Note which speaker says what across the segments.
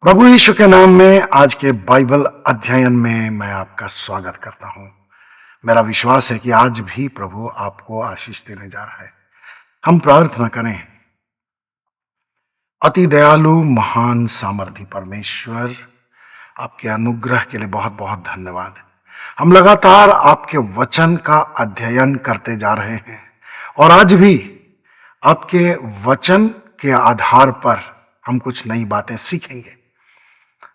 Speaker 1: प्रभु यीशु के नाम में आज के बाइबल अध्ययन में मैं आपका स्वागत करता हूं। मेरा विश्वास है कि आज भी प्रभु आपको आशीष देने जा रहा है। हम प्रार्थना करें। अति दयालु महान सामर्थी परमेश्वर, आपके अनुग्रह के लिए बहुत बहुत धन्यवाद। हम लगातार आपके वचन का अध्ययन करते जा रहे हैं और आज भी आपके वचन के आधार पर हम कुछ नई बातें सीखेंगे।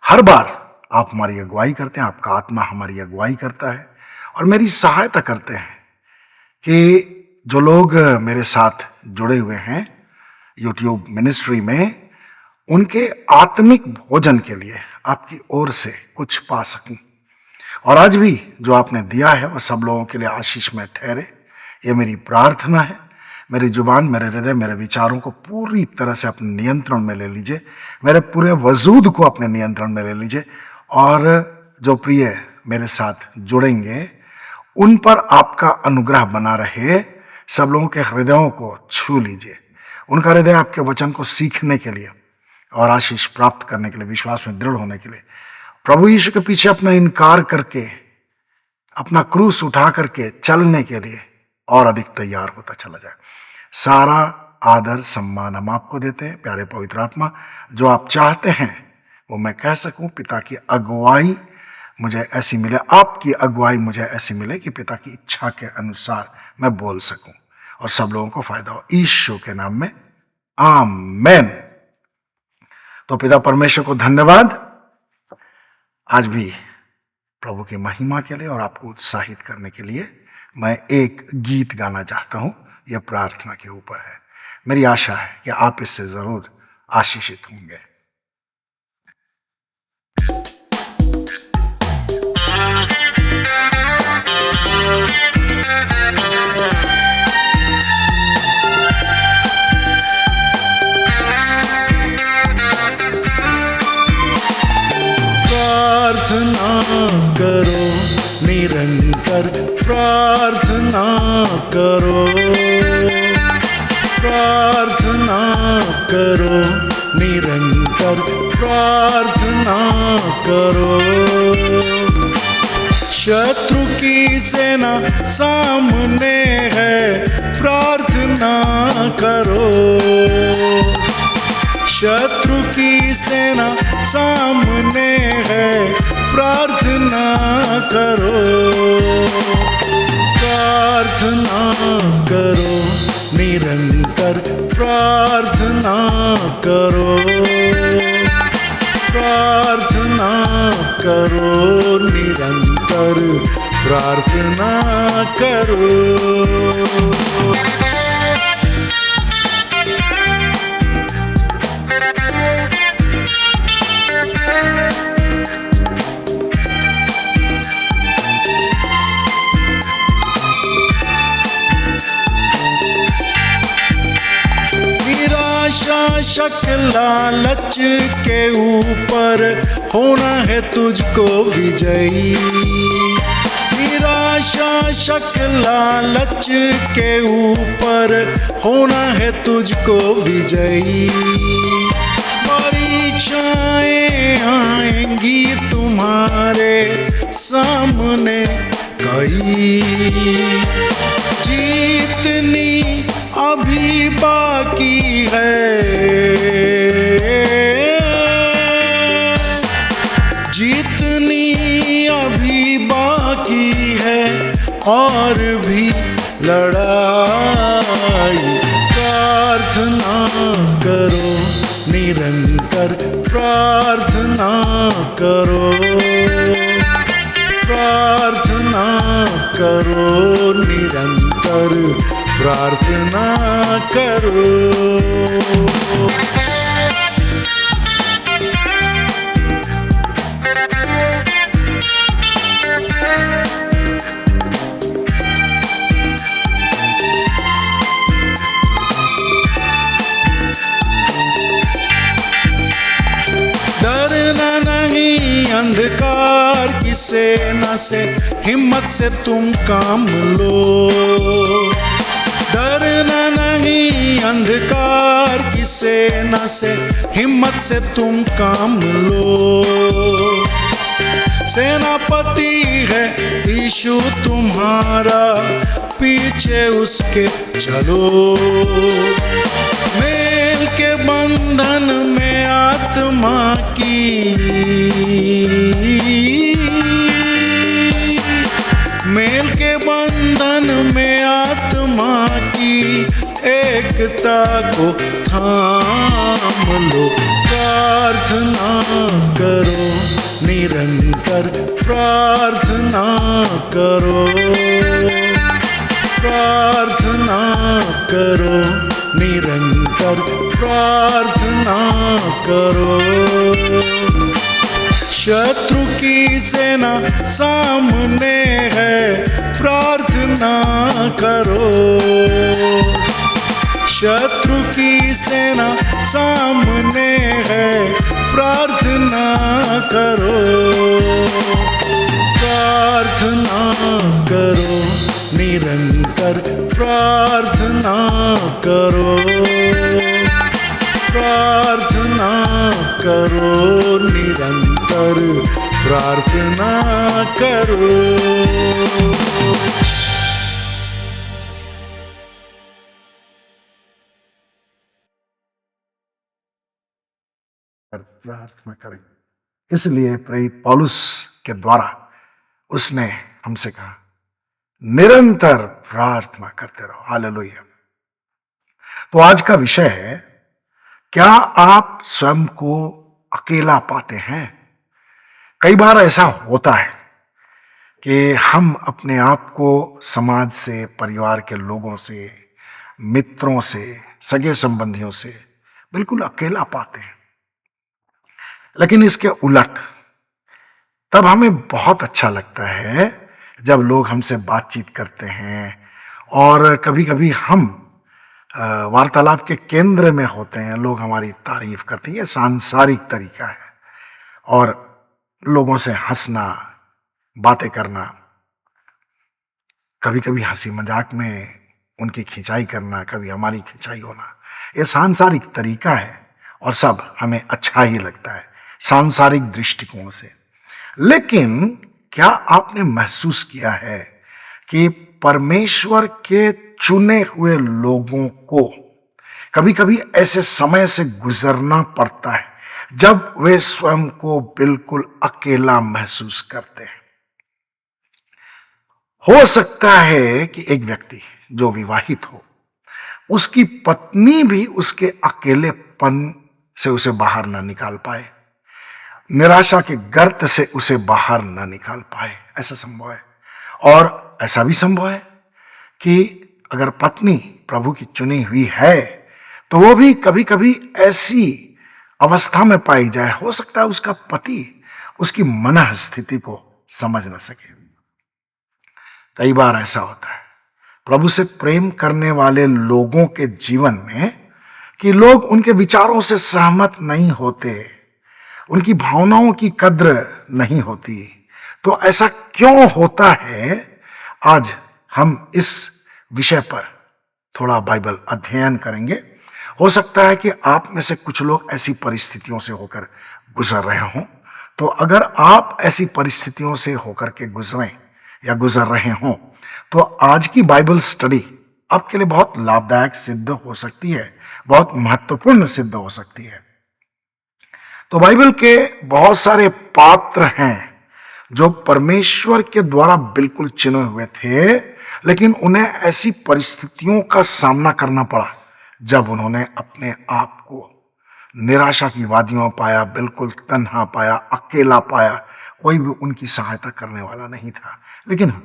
Speaker 1: हर बार आप हमारी अगुवाई करते हैं, आपका आत्मा हमारी अगुवाई करता है और मेरी सहायता करते हैं कि जो लोग मेरे साथ जुड़े हुए हैं यूट्यूब मिनिस्ट्री में, उनके आत्मिक भोजन के लिए आपकी ओर से कुछ पा सकूं। और आज भी जो आपने दिया है वह सब लोगों के लिए आशीष में ठहरे, ये मेरी प्रार्थना है। मेरी जुबान, मेरे हृदय, मेरे विचारों को पूरी तरह से अपने नियंत्रण में ले लीजिए, मेरे पूरे वजूद को अपने नियंत्रण में ले लीजिए और जो प्रिय मेरे साथ जुड़ेंगे उन पर आपका अनुग्रह बना रहे। सब लोगों के हृदयों को छू लीजिए, उनका हृदय आपके वचन को सीखने के लिए और आशीष प्राप्त करने के लिए, विश्वास में दृढ़ होने के लिए, प्रभु यीशु के पीछे अपना इनकार करके, अपना क्रूस उठा करके चलने के लिए और अधिक तैयार होता चला जाए। सारा आदर सम्मान हम आपको देते हैं प्यारे पवित्र आत्मा। जो आप चाहते हैं वो मैं कह सकूं, पिता की अगुवाई मुझे ऐसी मिले, आपकी अगुवाई मुझे ऐसी मिले कि पिता की इच्छा के अनुसार मैं बोल सकूं और सब लोगों को फायदा हो। यीशु के नाम में आमेन। तो पिता परमेश्वर को धन्यवाद आज भी प्रभु की महिमा के लिए और आपको उत्साहित करने के लिए मैं एक गीत गाना चाहता हूं। यह प्रार्थना के ऊपर है। मेरी आशा है कि आप इससे जरूर आशीषित होंगे।
Speaker 2: प्रार्थना करो निरंतर, प्रार्थना करो, प्रार्थना करो निरंतर, प्रार्थना करो। शत्रु की सेना सामने है, प्रार्थना करो। शत्रु की सेना सामने है, प्रार्थना करो। प्रार्थना करो निरंतर, प्रार्थना करो, प्रार्थना करो निरंतर, प्रार्थना करो। शक लालच के ऊपर होना है तुझको विजयी। निराशा शक लालच के ऊपर होना है तुझको विजयी। परीक्षाएं आएंगी तुम्हारे सामने कई, जीतनी अभी बाकी है, जीतनी अभी बाकी है और भी लड़ाई। प्रार्थना करो निरंतर, प्रार्थना करो, प्रार्थना करो निरंतर, प्रार्थना करो। डरना नहीं अंधकार की सेना से, हिम्मत से तुम काम लो। डरना नहीं अंधकार की सेना से, हिम्मत से तुम काम लो। सेनापति है यीशु तुम्हारा, पीछे उसके चलो। मेल के बंधन में आत्मा की, मेल के बंधन में आत्मा की एकता को थाम लो। प्रार्थना करो निरंतर, प्रार्थना करो, प्रार्थना करो निरंतर, प्रार्थना करो। शत्रु की सेना सामने है, प्रार्थना करो। शत्रु की सेना सामने है, प्रार्थना करो। प्रार्थना करो निरंतर, प्रार्थना करो, प्रार्थना करो निरंतर, प्रार्थना करो।
Speaker 1: प्रार्थना करें। इसलिए प्रेरित पौलुस के द्वारा उसने हमसे कहा निरंतर प्रार्थना करते रहो। हालेलुया। तो आज का विषय है, क्या आप स्वयं को अकेला पाते हैं? कई बार ऐसा होता है कि हम अपने आप को समाज से, परिवार के लोगों से, मित्रों से, सगे संबंधियों से बिल्कुल अकेला पाते हैं। लेकिन इसके उलट तब हमें बहुत अच्छा लगता है जब लोग हमसे बातचीत करते हैं, और कभी कभी हम वार्तालाप के केंद्र में होते हैं, लोग हमारी तारीफ करते हैं। ये सांसारिक तरीका है, और लोगों से हंसना, बातें करना, कभी कभी हंसी मजाक में उनकी खिंचाई करना, कभी हमारी खिंचाई होना, ये सांसारिक तरीका है और सब हमें अच्छा ही लगता है सांसारिक दृष्टिकोण से। लेकिन क्या आपने महसूस किया है कि परमेश्वर के चुने हुए लोगों को कभी कभी ऐसे समय से गुजरना पड़ता है जब वे स्वयं को बिल्कुल अकेला महसूस करते हैं? हो सकता है कि एक व्यक्ति जो विवाहित हो, उसकी पत्नी भी उसके अकेलेपन से उसे बाहर ना निकाल पाए, निराशा के गर्त से उसे बाहर ना निकाल पाए। ऐसा संभव है। और ऐसा भी संभव है कि अगर पत्नी प्रभु की चुनी हुई है तो वो भी कभी कभी ऐसी अवस्था में पाई जाए, हो सकता है उसका पति उसकी मन स्थिति को समझ न सके। कई बार ऐसा होता है प्रभु से प्रेम करने वाले लोगों के जीवन में कि लोग उनके विचारों से सहमत नहीं होते, उनकी भावनाओं की कद्र नहीं होती। तो ऐसा क्यों होता है? आज हम इस विषय पर थोड़ा बाइबल अध्ययन करेंगे। हो सकता है कि आप में से कुछ लोग ऐसी परिस्थितियों से होकर गुजर रहे हों। तो अगर आप ऐसी परिस्थितियों से होकर के गुजरें या गुजर रहे हों तो आज की बाइबल स्टडी आपके लिए बहुत लाभदायक सिद्ध हो सकती है, बहुत महत्वपूर्ण सिद्ध हो सकती है। तो बाइबल के बहुत सारे पात्र हैं जो परमेश्वर के द्वारा बिल्कुल चुने हुए थे, लेकिन उन्हें ऐसी परिस्थितियों का सामना करना पड़ा जब उन्होंने अपने आप को निराशा की वादियों पाया, बिल्कुल तन्हा पाया, अकेला पाया, कोई भी उनकी सहायता करने वाला नहीं था। लेकिन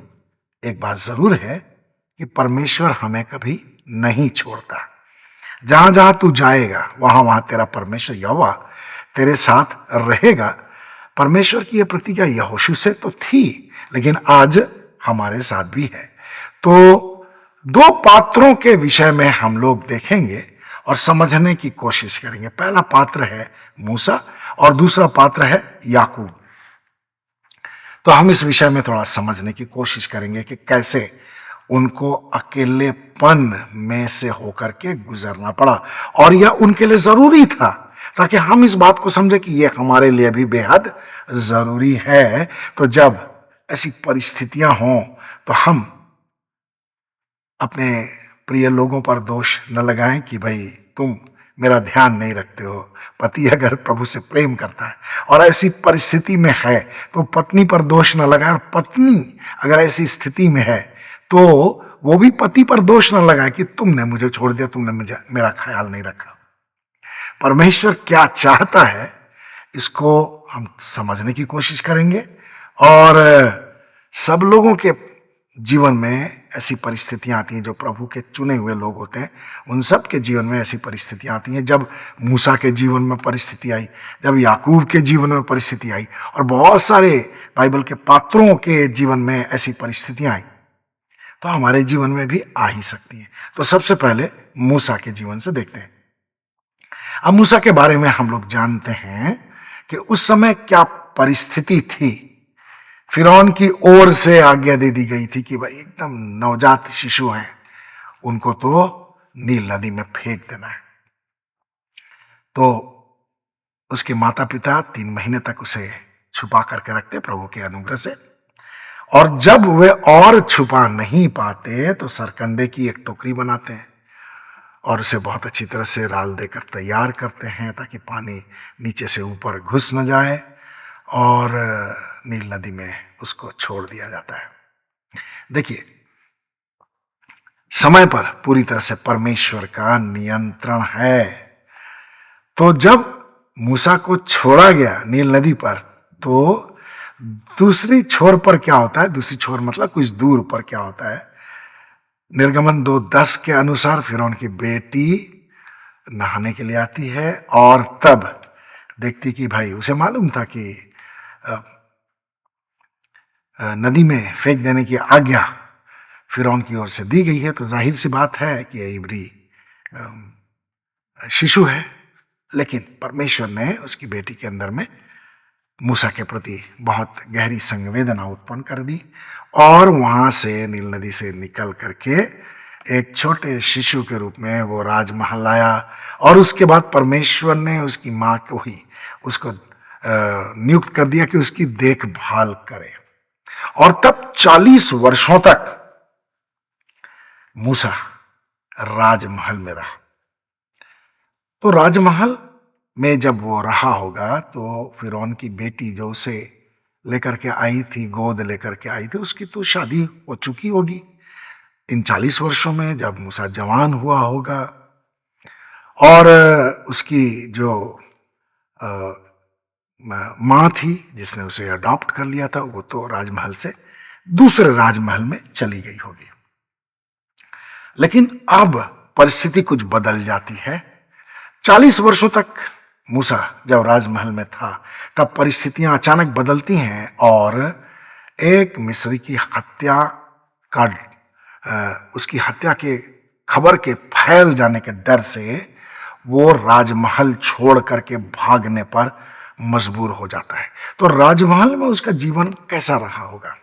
Speaker 1: एक बात जरूर है कि परमेश्वर हमें कभी नहीं छोड़ता। जहां जहां तू जाएगा वहां वहां तेरा परमेश्वर यहोवा तेरे साथ रहेगा। परमेश्वर की यह प्रतिज्ञा यहोशू से तो थी, लेकिन आज हमारे साथ भी है। तो दो पात्रों के विषय में हम लोग देखेंगे और समझने की कोशिश करेंगे। पहला पात्र है मूसा और दूसरा पात्र है याकूब। तो हम इस विषय में थोड़ा समझने की कोशिश करेंगे कि कैसे उनको अकेलेपन में से होकर के गुजरना पड़ा, और यह उनके लिए जरूरी था, ताकि हम इस बात को समझे कि यह हमारे लिए भी बेहद जरूरी है। तो जब ऐसी परिस्थितियां हों तो हम अपने प्रिय लोगों पर दोष न लगाएं कि भाई तुम मेरा ध्यान नहीं रखते हो। पति अगर प्रभु से प्रेम करता है और ऐसी परिस्थिति में है तो पत्नी पर दोष न लगाए, और पत्नी अगर ऐसी स्थिति में है तो वो भी पति पर दोष न लगाए कि तुमने मुझे छोड़ दिया, तुमने मुझे मेरा ख्याल नहीं रखा। परमेश्वर क्या चाहता है इसको हम समझने की कोशिश करेंगे, और सब लोगों के जीवन में ऐसी परिस्थितियां आती हैं, जो प्रभु के चुने हुए लोग होते हैं उन सब के जीवन में ऐसी परिस्थितियां आती हैं। जब मूसा के जीवन में परिस्थिति आई, जब याकूब के जीवन में परिस्थिति आई, और बहुत सारे बाइबल के पात्रों के जीवन में ऐसी परिस्थितियां आई, तो हमारे जीवन में भी आ ही सकती हैं। तो सबसे पहले मूसा के जीवन से देखते हैं। अब मूसा के बारे में हम लोग जानते हैं कि उस समय क्या परिस्थिति थी। फिरौन की ओर से आज्ञा दे दी गई थी कि भाई एकदम नवजात शिशु हैं, उनको तो नील नदी में फेंक देना है। तो उसके माता पिता 3 महीने तक उसे छुपा करके रखते प्रभु के अनुग्रह से, और जब वे और छुपा नहीं पाते तो सरकंडे की एक टोकरी बनाते हैं और उसे बहुत अच्छी तरह से राल देकर तैयार करते हैं, ताकि पानी नीचे से ऊपर घुस न जाए, और नील नदी में उसको छोड़ दिया जाता है। देखिए, समय पर पूरी तरह से परमेश्वर का नियंत्रण है। तो जब मूसा को छोड़ा गया नील नदी पर, तो दूसरी छोर पर क्या होता है, दूसरी छोर मतलब कुछ दूर पर क्या होता है, निर्गमन 2:10 के अनुसार फिरौन की बेटी नहाने के लिए आती है, और तब देखती कि भाई उसे मालूम था कि नदी में फेंक देने की आज्ञा फिरौन की ओर से दी गई है, तो जाहिर सी बात है कि यह इब्री शिशु है। लेकिन परमेश्वर ने उसकी बेटी के अंदर में मूसा के प्रति बहुत गहरी संवेदना उत्पन्न कर दी, और वहां से नील नदी से निकल करके एक छोटे शिशु के रूप में वो राजमहल आया, और उसके बाद परमेश्वर ने उसकी माँ को ही उसको नियुक्त कर दिया कि उसकी देखभाल करे। और तब 40 वर्षों तक मूसा राजमहल में रहा। तो राजमहल में जब वो रहा होगा तो फिरौन की बेटी जो उसे लेकर के आई थी, गोद लेकर के आई थी, उसकी तो शादी हो चुकी होगी। इन 40 वर्षों में जब मूसा जवान हुआ होगा, और उसकी जो माँ थी जिसने उसे अडॉप्ट कर लिया था, वो तो राजमहल से दूसरे राजमहल में चली गई होगी। लेकिन अब परिस्थिति कुछ बदल जाती है। 40 वर्षों तक मूसा जब राजमहल में था, तब परिस्थितियां अचानक बदलती हैं, और एक मिस्री की हत्या का उसकी हत्या के खबर के फैल जाने के डर से वो राजमहल छोड़ करके भागने पर मजबूर हो जाता है। तो राजमहल में उसका जीवन कैसा रहा होगा?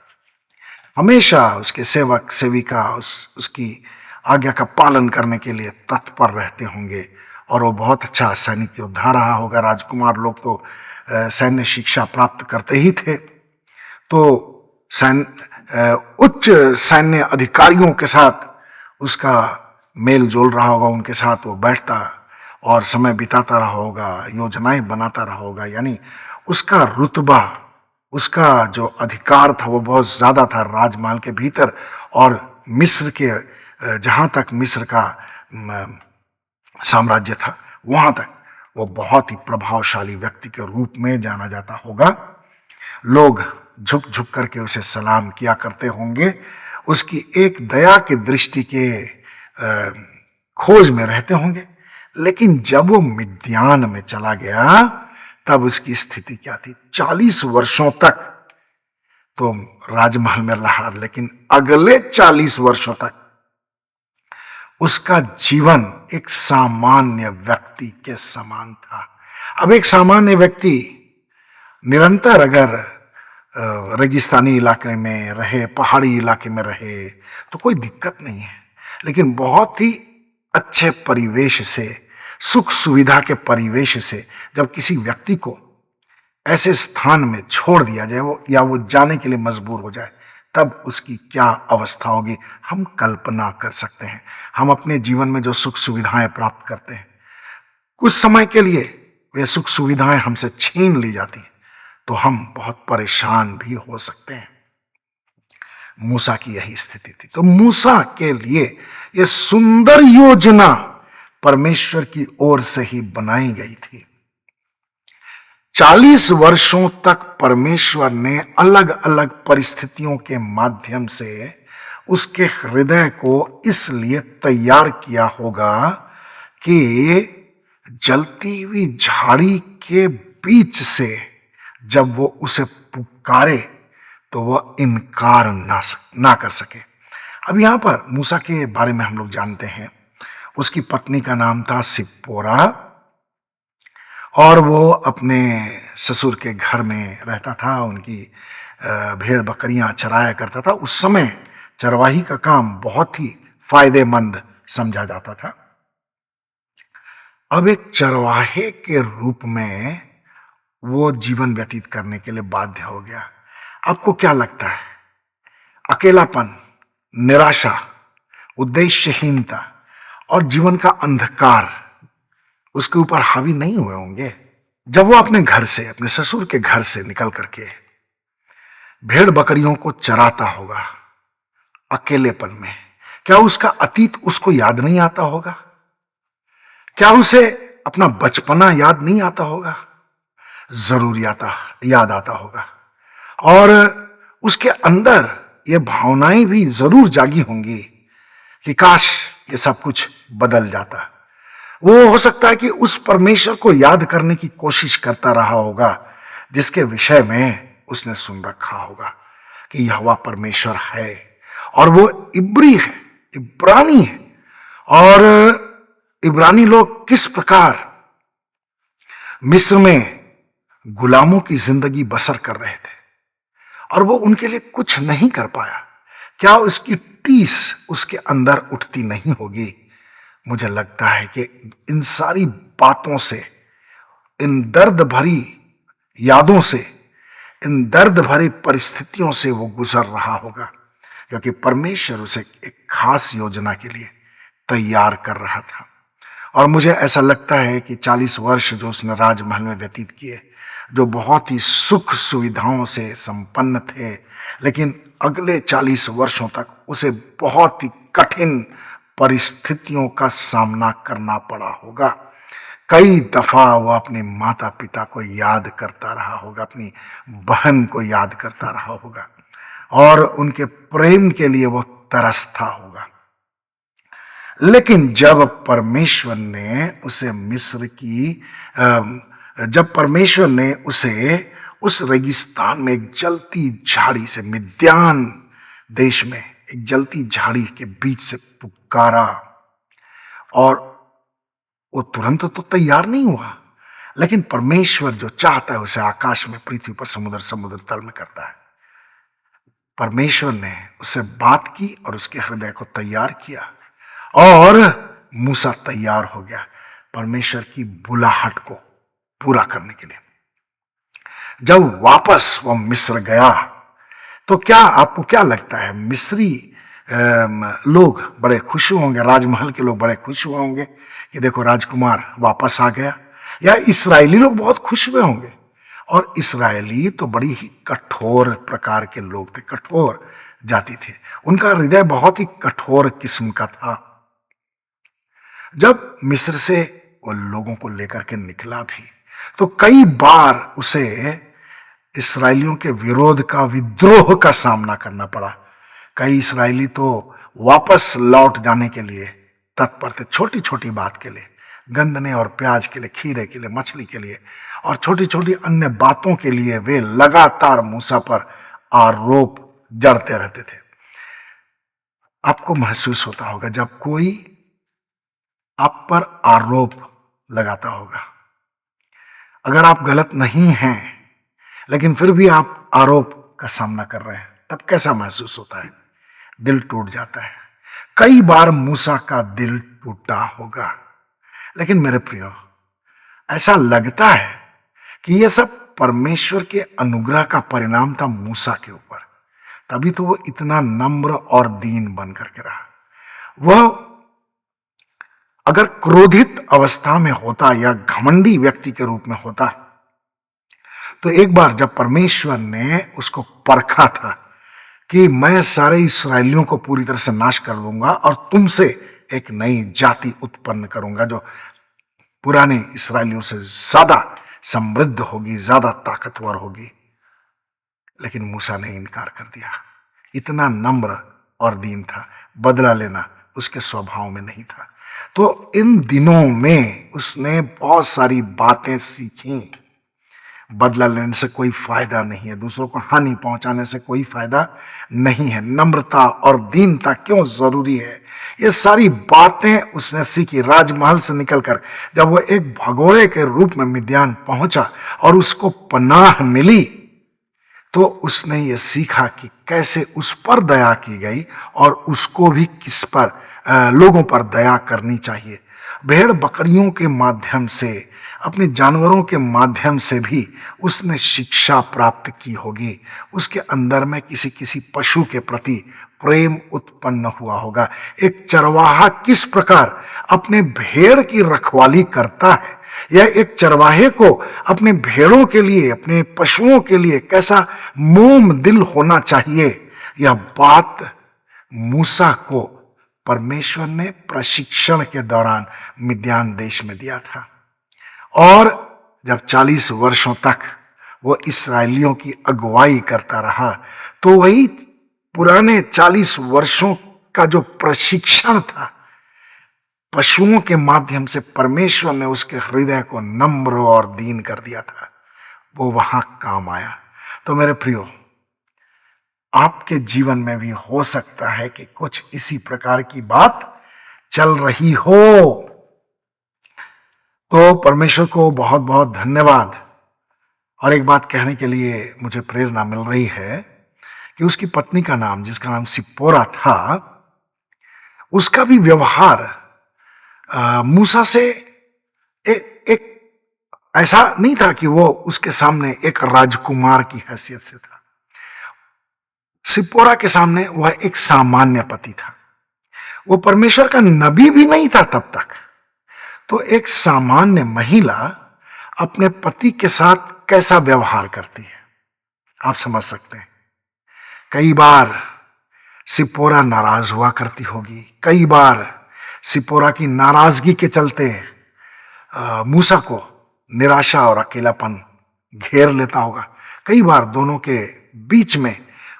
Speaker 1: हमेशा उसके सेवक सेविका उसकी आज्ञा का पालन करने के लिए तत्पर रहते होंगे, और वो बहुत अच्छा सैनिक योद्धा रहा होगा। राजकुमार लोग तो सैन्य शिक्षा प्राप्त करते ही थे, तो उच्च सैन्य अधिकारियों के साथ उसका मेल जोल रहा होगा, उनके साथ वो बैठता और समय बिताता रहा होगा, योजनाएं बनाता रहा होगा। यानी उसका रुतबा, उसका जो अधिकार था वो बहुत ज्यादा था राजमहल के भीतर, और मिस्र के जहां तक मिस्र का साम्राज्य था वहां तक वो बहुत ही प्रभावशाली व्यक्ति के रूप में जाना जाता होगा। लोग झुक झुक करके उसे सलाम किया करते होंगे, उसकी एक दया की दृष्टि के खोज में रहते होंगे। लेकिन जब वो मिद्यान में चला गया तब उसकी स्थिति क्या थी? 40 वर्षों तक तो राजमहल में रहा, लेकिन अगले 40 वर्षों तक उसका जीवन एक सामान्य व्यक्ति के समान था। अब एक सामान्य व्यक्ति निरंतर अगर रेगिस्तानी इलाके में रहे, पहाड़ी इलाके में रहे, तो कोई दिक्कत नहीं है। लेकिन बहुत ही अच्छे परिवेश से, सुख सुविधा के परिवेश से जब किसी व्यक्ति को ऐसे स्थान में छोड़ दिया जाए वो, या वो जाने के लिए मजबूर हो जाए, तब उसकी क्या अवस्था होगी हम कल्पना कर सकते हैं। हम अपने जीवन में जो सुख सुविधाएं प्राप्त करते हैं, कुछ समय के लिए वे सुख सुविधाएं हमसे छीन ली जाती हैं, तो हम बहुत परेशान भी हो सकते हैं। मूसा की यही स्थिति थी। तो मूसा के लिए यह सुंदर योजना परमेश्वर की ओर से ही बनाई गई थी। 40 वर्षों तक परमेश्वर ने अलग अलग परिस्थितियों के माध्यम से उसके हृदय को इसलिए तैयार किया होगा कि जलती हुई झाड़ी के बीच से जब वो उसे पुकारे तो वह इनकार ना कर सके। अब यहां पर मूसा के बारे में हम लोग जानते हैं, उसकी पत्नी का नाम था सिप्पोरा, और वो अपने ससुर के घर में रहता था, उनकी भेड़ बकरियां चराया करता था। उस समय चरवाही का काम बहुत ही फायदेमंद समझा जाता था। अब एक चरवाहे के रूप में वो जीवन व्यतीत करने के लिए बाध्य हो गया। आपको क्या लगता है, अकेलापन, निराशा, उद्देश्यहीनता और जीवन का अंधकार उसके ऊपर हावी नहीं हुए होंगे? जब वो अपने घर से, अपने ससुर के घर से निकल करके भेड़ बकरियों को चराता होगा अकेलेपन में, क्या उसका अतीत उसको याद नहीं आता होगा? क्या उसे अपना बचपना याद नहीं आता होगा? जरूर याद आता होगा। और उसके अंदर ये भावनाएं भी जरूर जागी होंगी कि काश ये सब कुछ बदल जाता। वो हो सकता है कि उस परमेश्वर को याद करने की कोशिश करता रहा होगा जिसके विषय में उसने सुन रखा होगा कि यहोवा परमेश्वर है और वो इब्री है, इब्रानी है। और इब्रानी लोग किस प्रकार मिस्र में गुलामों की जिंदगी बसर कर रहे थे और वो उनके लिए कुछ नहीं कर पाया, क्या उसकी टीस उसके अंदर उठती नहीं होगी? मुझे लगता है कि इन सारी बातों से, इन दर्द भरी यादों से, इन दर्द भरी परिस्थितियों से वो गुजर रहा होगा, क्योंकि परमेश्वर उसे एक खास योजना के लिए तैयार कर रहा था। और मुझे ऐसा लगता है कि 40 वर्ष जो उसने राजमहल में व्यतीत किए, जो बहुत ही सुख सुविधाओं से संपन्न थे, लेकिन अगले 40 वर्षों तक उसे बहुत ही कठिन परिस्थितियों का सामना करना पड़ा होगा। कई दफा वो अपने माता पिता को याद करता रहा होगा, अपनी बहन को याद करता रहा होगा और उनके प्रेम के लिए वो तरसता होगा। लेकिन जब परमेश्वर ने उसे उस रेगिस्तान में एक जलती झाड़ी से, मिद्यान देश में एक जलती झाड़ी के बीच से पुकारा, और वो तुरंत तो तैयार नहीं हुआ, लेकिन परमेश्वर जो चाहता है उसे आकाश में, पृथ्वी पर, समुद्र तल में करता है। परमेश्वर ने उससे बात की और उसके हृदय को तैयार किया और मूसा तैयार हो गया परमेश्वर की बुलाहट को पूरा करने के लिए। जब वापस वो मिस्र गया तो क्या आपको क्या लगता है, मिस्री लोग बड़े खुश होंगे, राजमहल के लोग बड़े खुश हुए होंगे कि देखो राजकुमार वापस आ गया, या इस्राएली लोग बहुत खुश हुए होंगे? और इस्राएली तो बड़ी ही कठोर प्रकार के लोग थे, कठोर जाति थे, उनका हृदय बहुत ही कठोर किस्म का था। जब मिस्र से वो लोगों को लेकर के निकला भी तो कई बार उसे इस्राएलियों के विरोध का, विद्रोह का सामना करना पड़ा। कई इस्राएली तो वापस लौट जाने के लिए तत्पर थे, छोटी छोटी बात के लिए, गंदने और प्याज के लिए, खीरे के लिए, मछली के लिए और छोटी छोटी अन्य बातों के लिए वे लगातार मूसा पर आरोप जड़ते रहते थे। आपको महसूस होता होगा जब कोई आप पर आरोप लगाता होगा, अगर आप गलत नहीं हैं लेकिन फिर भी आप आरोप का सामना कर रहे हैं, तब कैसा महसूस होता है? दिल टूट जाता है। कई बार मूसा का दिल टूटा होगा। लेकिन मेरे प्रियो, ऐसा लगता है कि यह सब परमेश्वर के अनुग्रह का परिणाम था मूसा के ऊपर। तभी तो वो इतना नम्र और दीन बन करके रहा। वह अगर क्रोधित अवस्था में होता या घमंडी व्यक्ति के रूप में होता, तो एक बार जब परमेश्वर ने उसको परखा था कि मैं सारे इस्राएलियों को पूरी तरह से नाश कर दूंगा और तुमसे एक नई जाति उत्पन्न करूंगा जो पुराने इस्राएलियों से ज्यादा समृद्ध होगी, ज्यादा ताकतवर होगी। लेकिन मूसा ने इनकार कर दिया। इतना नम्र और दीन था, बदला लेना उसके स्वभाव में नहीं था। तो इन दिनों में उसने बहुत सारी बातें सीखी। बदला लेने से कोई फायदा नहीं है, दूसरों को हानि पहुंचाने से कोई फायदा नहीं है। नम्रता और दीनता क्यों जरूरी है, ये सारी बातें उसने सीखी। राजमहल से निकलकर जब वो एक भगोड़े के रूप में मिद्यान पहुंचा और उसको पनाह मिली, तो उसने ये सीखा कि कैसे उस पर दया की गई और उसको भी किस पर, लोगों पर दया करनी चाहिए। भेड़ बकरियों के माध्यम से, अपने जानवरों के माध्यम से भी उसने शिक्षा प्राप्त की होगी। उसके अंदर में किसी किसी पशु के प्रति प्रेम उत्पन्न हुआ होगा। एक चरवाहा किस प्रकार अपने भेड़ की रखवाली करता है, या एक चरवाहे को अपने भेड़ों के लिए, अपने पशुओं के लिए कैसा मोम दिल होना चाहिए, यह बात मूसा को परमेश्वर ने प्रशिक्षण के दौरान मिद्यान देश में दिया था। और जब 40 वर्षों तक वो इस्राएलियों की अगुवाई करता रहा, तो वही पुराने 40 वर्षों का जो प्रशिक्षण था पशुओं के माध्यम से परमेश्वर ने उसके हृदय को नम्र और दीन कर दिया था, वो वहां काम आया। तो मेरे प्रियो, आपके जीवन में भी हो सकता है कि कुछ इसी प्रकार की बात चल रही हो। तो परमेश्वर को बहुत बहुत धन्यवाद। और एक बात कहने के लिए मुझे प्रेरणा मिल रही है कि उसकी पत्नी का नाम, जिसका नाम सिप्पोरा था, उसका भी व्यवहार मूसा से एक ऐसा नहीं था कि वो उसके सामने एक राजकुमार की हैसियत से था। सिप्पोरा के सामने वह एक सामान्य पति था। वो परमेश्वर का नबी भी नहीं था तब तक। तो एक सामान्य महिला अपने पति के साथ कैसा व्यवहार करती है, आप समझ सकते हैं। कई बार सिप्पोरा नाराज हुआ करती होगी। कई बार सिप्पोरा की नाराजगी के चलते मूसा को निराशा और अकेलापन घेर लेता होगा। कई बार दोनों के बीच में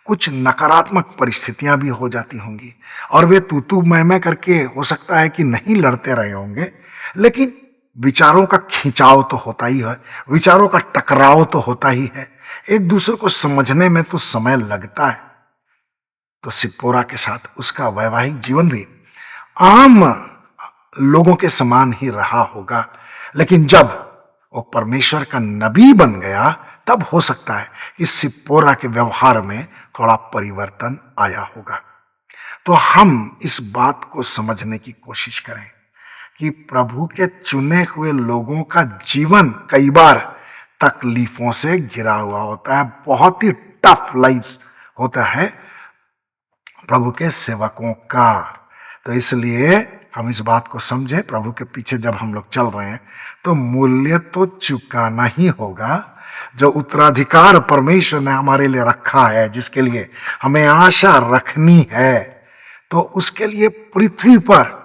Speaker 1: कुछ नकारात्मक परिस्थितियां भी हो जाती होंगी और वे तू मैं करके हो सकता है कि नहीं लड़ते रहे होंगे, लेकिन विचारों का खिंचाव तो होता ही है, विचारों का टकराव तो होता ही है। एक दूसरे को समझने में तो समय लगता है। तो सिप्पोरा के साथ उसका वैवाहिक जीवन भी आम लोगों के समान ही रहा होगा, लेकिन जब वो परमेश्वर का नबी बन गया, तब हो सकता है कि सिप्पोरा के व्यवहार में थोड़ा परिवर्तन आया होगा। तो हम इस बात को समझने की कोशिश करें कि प्रभु के चुने हुए लोगों का जीवन कई बार तकलीफों से घिरा हुआ होता है। बहुत ही टफ लाइफ होता है प्रभु के सेवकों का। तो इसलिए हम इस बात को समझें, प्रभु के पीछे जब हम लोग चल रहे हैं तो मूल्य तो चुकाना ही होगा। जो उत्तराधिकार परमेश्वर ने हमारे लिए रखा है, जिसके लिए हमें आशा रखनी है, तो उसके लिए पृथ्वी पर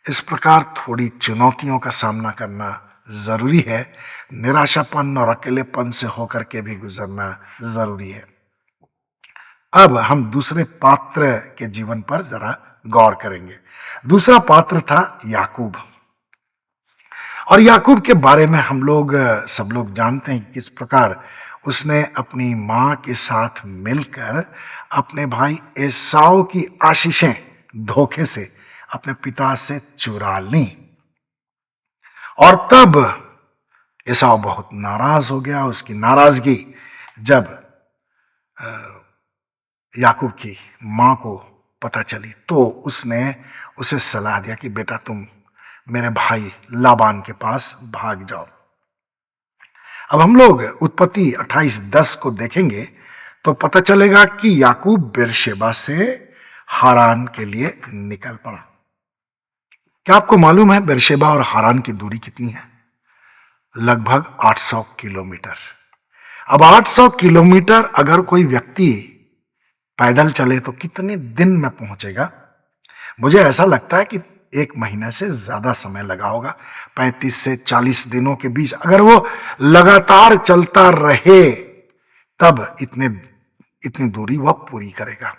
Speaker 1: इस प्रकार थोड़ी चुनौतियों का सामना करना जरूरी है। निराशापन और अकेलेपन से होकर के भी गुजरना जरूरी है। अब हम दूसरे पात्र के जीवन पर जरा गौर करेंगे। दूसरा पात्र था याकूब। और याकूब के बारे में हम लोग सब लोग जानते हैं किस प्रकार उसने अपनी मां के साथ मिलकर अपने भाई एसाव की आशीषें धोखे से अपने पिता से चुरा ली। और तब एसाव बहुत नाराज हो गया। उसकी नाराजगी जब याकूब की माँ को पता चली तो उसने उसे सलाह दिया कि बेटा तुम मेरे भाई लाबान के पास भाग जाओ। अब हम लोग उत्पत्ति 28:10 को देखेंगे तो पता चलेगा कि याकूब बेरशेबा से हारान के लिए निकल पड़ा। क्या आपको मालूम है बेरशेबा और हारान की दूरी कितनी है? लगभग 800 किलोमीटर। अब 800 किलोमीटर अगर कोई व्यक्ति पैदल चले तो कितने दिन में पहुंचेगा? मुझे ऐसा लगता है कि 1 महीने से ज्यादा समय लगा होगा। 35 से 40 दिनों के बीच अगर वो लगातार चलता रहे तब इतनी दूरी वह पूरी करेगा।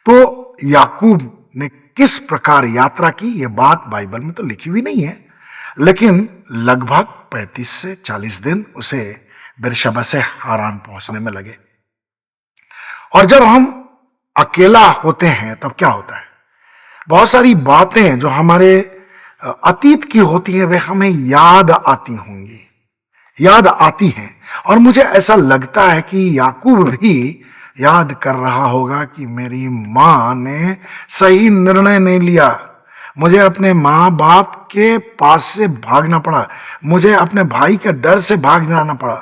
Speaker 1: तो याकूब ने किस प्रकार यात्रा की यह बात बाइबल में तो लिखी हुई नहीं है, लेकिन लगभग 35 से 40 दिन उसे बेरशेबा से हारान पहुंचने में लगे। और जब हम अकेला होते हैं तब क्या होता है? बहुत सारी बातें जो हमारे अतीत की होती हैं वे हमें याद आती हैं। और मुझे ऐसा लगता है कि याकूब भी याद कर रहा होगा कि मेरी मां ने सही निर्णय नहीं लिया, मुझे अपने माँ बाप के पास से भागना पड़ा, मुझे अपने भाई के डर से भाग जाना पड़ा।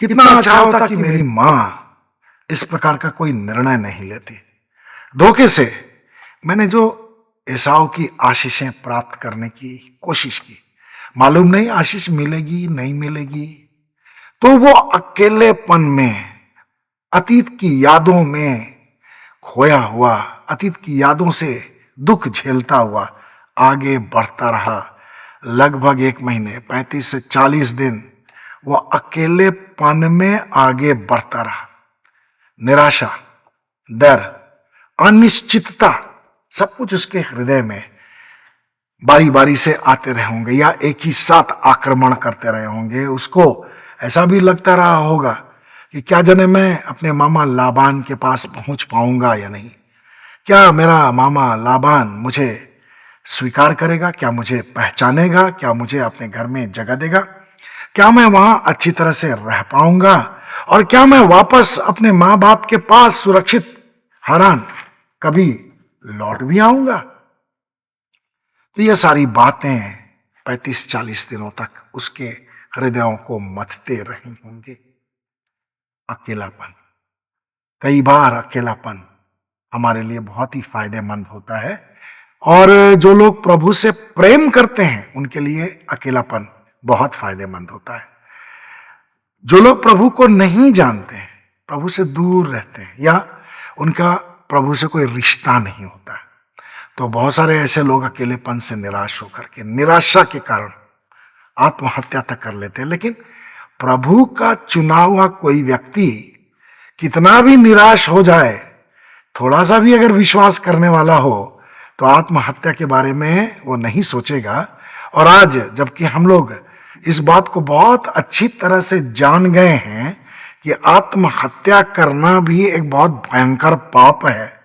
Speaker 1: कितना अच्छा होता कि मेरी मां इस प्रकार का कोई निर्णय नहीं लेती। धोखे से मैंने जो एसाव की आशीषें प्राप्त करने की कोशिश की, मालूम नहीं आशीष मिलेगी नहीं मिलेगी, तो वो अकेलेपन में, अतीत की यादों में खोया हुआ, अतीत की यादों से दुख झेलता हुआ आगे बढ़ता रहा। लगभग 1 महीने 35 से 40 दिन वो अकेलेपन में आगे बढ़ता रहा। निराशा, डर, अनिश्चितता सब कुछ उसके हृदय में बारी बारी से आते रहे होंगे या एक ही साथ आक्रमण करते रहे होंगे। उसको ऐसा भी लगता रहा होगा कि क्या जाने मैं अपने मामा लाबान के पास पहुंच पाऊंगा या नहीं, क्या मेरा मामा लाबान मुझे स्वीकार करेगा, क्या मुझे पहचानेगा, क्या मुझे अपने घर में जगह देगा, क्या मैं वहां अच्छी तरह से रह पाऊंगा, और क्या मैं वापस अपने माँ बाप के पास सुरक्षित हारान कभी लौट भी आऊंगा। तो ये सारी बातें 35-40 दिनों तक उसके हृदयों को मथते रही होंगी। अकेलापन, कई बार अकेलापन हमारे लिए बहुत ही फायदेमंद होता है, और जो लोग प्रभु से प्रेम करते हैं उनके लिए अकेलापन बहुत फायदेमंद होता है। जो लोग प्रभु को नहीं जानते हैं, प्रभु से दूर रहते हैं या उनका प्रभु से कोई रिश्ता नहीं होता, तो बहुत सारे ऐसे लोग अकेलेपन से निराश होकर के, निराशा के कारण आत्महत्या तक कर लेते हैं। लेकिन प्रभु का चुना हुआ कोई व्यक्ति कितना भी निराश हो जाए, थोड़ा सा भी अगर विश्वास करने वाला हो, तो आत्महत्या के बारे में वो नहीं सोचेगा। और आज जबकि हम लोग इस बात को बहुत अच्छी तरह से जान गए हैं कि आत्महत्या करना भी एक बहुत भयंकर पाप है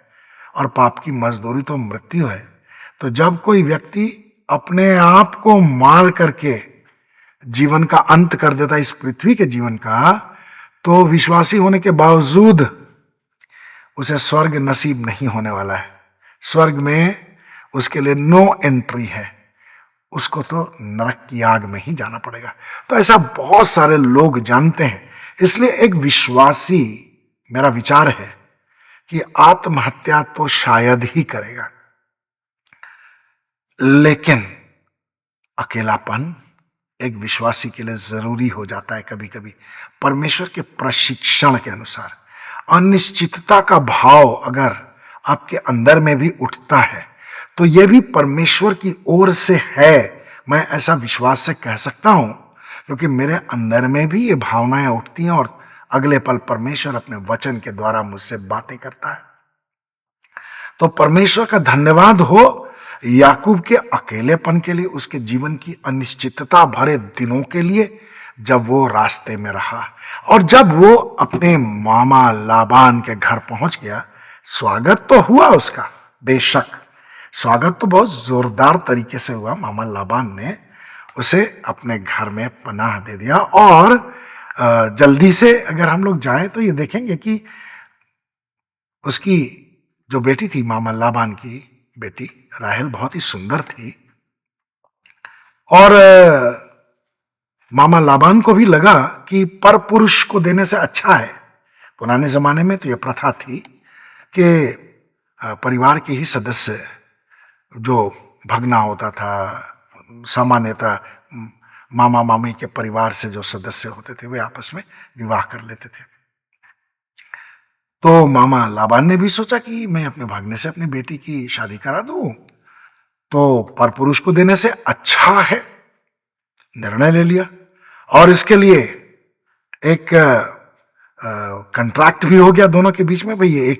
Speaker 1: और पाप की मजदूरी तो मृत्यु है, तो जब कोई व्यक्ति अपने आप को मार करके जीवन का अंत कर देता, इस पृथ्वी के जीवन का, तो विश्वासी होने के बावजूद उसे स्वर्ग नसीब नहीं होने वाला है। स्वर्ग में उसके लिए नो एंट्री है, उसको तो नरक की आग में ही जाना पड़ेगा। तो ऐसा बहुत सारे लोग जानते हैं। इसलिए एक विश्वासी, मेरा विचार है कि आत्महत्या तो शायद ही करेगा, लेकिन अकेलापन एक विश्वासी के लिए जरूरी हो जाता है कभी कभी। परमेश्वर के प्रशिक्षण के अनुसार अनिश्चितता का भाव अगर आपके अंदर में भी उठता है तो यह भी परमेश्वर की ओर से है। मैं ऐसा विश्वास से कह सकता हूं क्योंकि मेरे अंदर में भी ये भावनाएं उठती हैं और अगले पल परमेश्वर अपने वचन के द्वारा मुझसे बातें करता है। तो परमेश्वर का धन्यवाद हो याकूब के अकेलेपन के लिए, उसके जीवन की अनिश्चितता भरे दिनों के लिए, जब वो रास्ते में रहा और जब वो अपने मामा लाबान के घर पहुंच गया। स्वागत तो हुआ उसका, बेशक स्वागत तो बहुत जोरदार तरीके से हुआ। मामा लाबान ने उसे अपने घर में पनाह दे दिया और जल्दी से अगर हम लोग जाएं तो ये देखेंगे कि उसकी जो बेटी थी, मामा लाबान की बेटी राहेल, बहुत ही सुंदर थी। और मामा लाबान को भी लगा कि पर पुरुष को देने से अच्छा है। पुराने जमाने में तो यह प्रथा थी कि परिवार के ही सदस्य, जो भगना होता था, सामान्यतः मामा मामी के परिवार से जो सदस्य होते थे, वे आपस में विवाह कर लेते थे। तो मामा लाबान ने भी सोचा कि मैं अपने भागने से अपनी बेटी की शादी करा दूं, तो परपुरुष को देने से अच्छा है। निर्णय ले लिया और इसके लिए एक कंट्रैक्ट भी हो गया दोनों के बीच में। भाई ये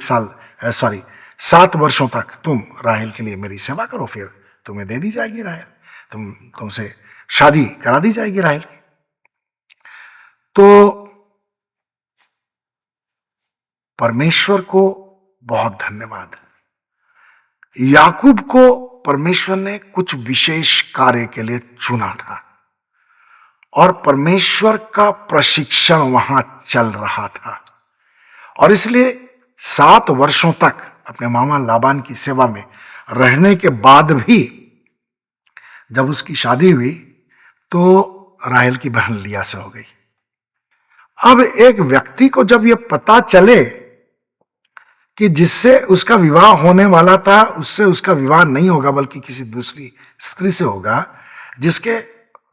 Speaker 1: 7 वर्षों तक तुम राहेल के लिए मेरी सेवा करो, फिर तुम्हें दे दी जाएगी राहेल, तुमसे शादी करा दी जाएगी राहेल की। तो परमेश्वर को बहुत धन्यवाद। याकूब को परमेश्वर ने कुछ विशेष कार्य के लिए चुना था और परमेश्वर का प्रशिक्षण वहां चल रहा था, और इसलिए 7 वर्षों तक अपने मामा लाबान की सेवा में रहने के बाद भी जब उसकी शादी हुई तो राहेल की बहन लिया से हो गई। अब एक व्यक्ति को जब यह पता चले कि जिससे उसका विवाह होने वाला था उससे उसका विवाह नहीं होगा बल्कि किसी दूसरी स्त्री से होगा, जिसके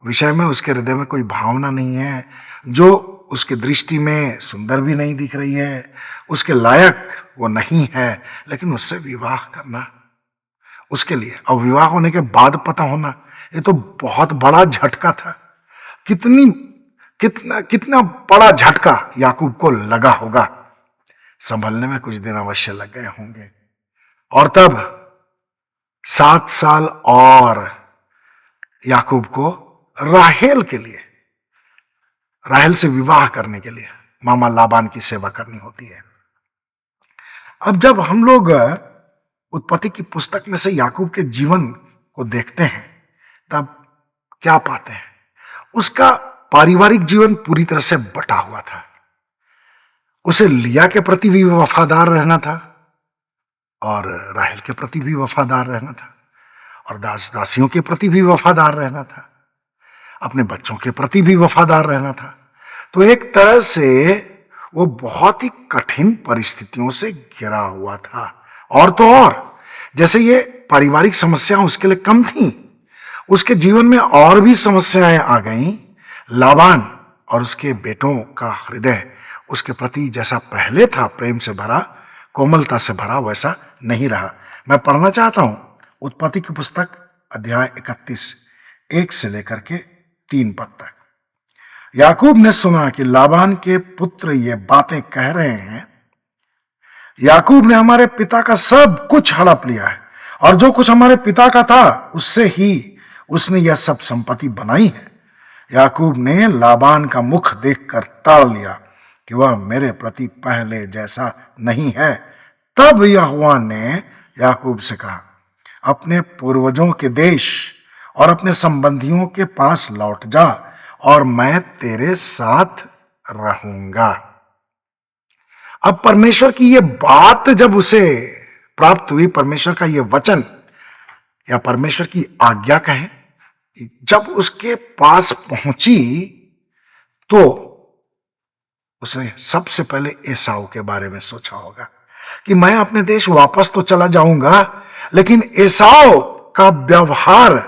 Speaker 1: विषय में उसके हृदय में कोई भावना नहीं है, जो उसके दृष्टि में सुंदर भी नहीं दिख रही है, उसके लायक वो नहीं है, लेकिन उससे विवाह करना उसके लिए, और विवाह होने के बाद पता होना, ये तो बहुत बड़ा झटका था। कितना बड़ा झटका याकूब को लगा होगा। संभलने में कुछ दिन अवश्य लग गए होंगे। और तब 7 साल और याकूब को राहेल के लिए, राहेल से विवाह करने के लिए मामा लाबान की सेवा करनी होती है। अब जब हम लोग उत्पत्ति की पुस्तक में से याकूब के जीवन को देखते हैं तब क्या पाते हैं? उसका पारिवारिक जीवन पूरी तरह से बटा हुआ था। उसे लिया के प्रति भी वफादार रहना था और राहेल के प्रति भी वफादार रहना था और दास दासियों के प्रति भी वफादार रहना था, अपने बच्चों के प्रति भी वफादार रहना था। तो एक तरह से वो बहुत ही कठिन परिस्थितियों से घिरा हुआ था। और तो और जैसे ये पारिवारिक समस्याएं उसके लिए कम थी, उसके जीवन में और भी समस्याएं आ गईं। लाबान और उसके बेटों का हृदय उसके प्रति जैसा पहले था, प्रेम से भरा, कोमलता से भरा, वैसा नहीं रहा। मैं पढ़ना चाहता हूं उत्पत्ति की पुस्तक अध्याय 31 1 से लेकर के 3 पद तक। याकूब ने सुना कि लाबान के पुत्र ये बातें कह रहे हैं, याकूब ने हमारे पिता का सब कुछ हड़प लिया है और जो कुछ हमारे पिता का था उससे ही उसने यह सब संपत्ति बनाई है। याकूब ने लाबान का मुख देखकर ताड़ लिया कि वह मेरे प्रति पहले जैसा नहीं है। तब यहोवा ने याकूब से कहा, अपने पूर्वजों के देश और अपने संबंधियों के पास लौट जा और मैं तेरे साथ रहूंगा। अब परमेश्वर की यह बात जब उसे प्राप्त हुई, परमेश्वर का यह वचन या परमेश्वर की आज्ञा कहें, जब उसके पास पहुंची तो उसने सबसे पहले एसाव के बारे में सोचा होगा कि मैं अपने देश वापस तो चला जाऊंगा, लेकिन एसाव का व्यवहार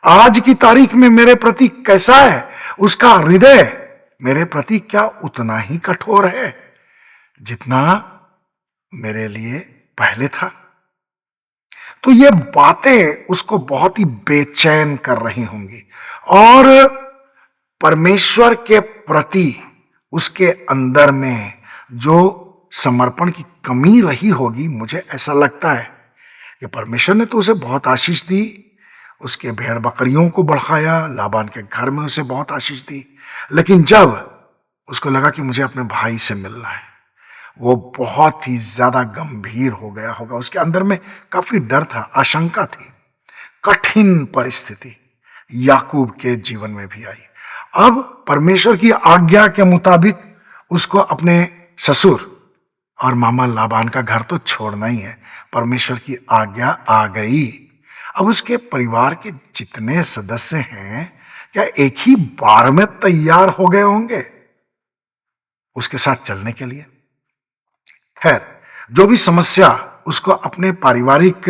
Speaker 1: आज की तारीख में मेरे प्रति कैसा है, उसका हृदय मेरे प्रति क्या उतना ही कठोर है जितना मेरे लिए पहले था। तो ये बातें उसको बहुत ही बेचैन कर रही होंगी और परमेश्वर के प्रति उसके अंदर में जो समर्पण की कमी रही होगी, मुझे ऐसा लगता है कि परमेश्वर ने तो उसे बहुत आशीष दी, उसके भेड़ बकरियों को बढ़ाया, लाबान के घर में उसे बहुत आशीष दी, लेकिन जब उसको लगा कि मुझे अपने भाई से मिलना है, वो बहुत ही ज्यादा गंभीर हो गया होगा। उसके अंदर में काफी डर था, आशंका थी। कठिन परिस्थिति याकूब के जीवन में भी आई अब परमेश्वर की आज्ञा के मुताबिक उसको अपने ससुर और मामा लाबान का घर तो छोड़ना ही है। परमेश्वर की आज्ञा आ गई। अब उसके परिवार के जितने सदस्य हैं, क्या एक ही बार में तैयार हो गए होंगे उसके साथ चलने के लिए? खैर, जो भी समस्या उसको अपने पारिवारिक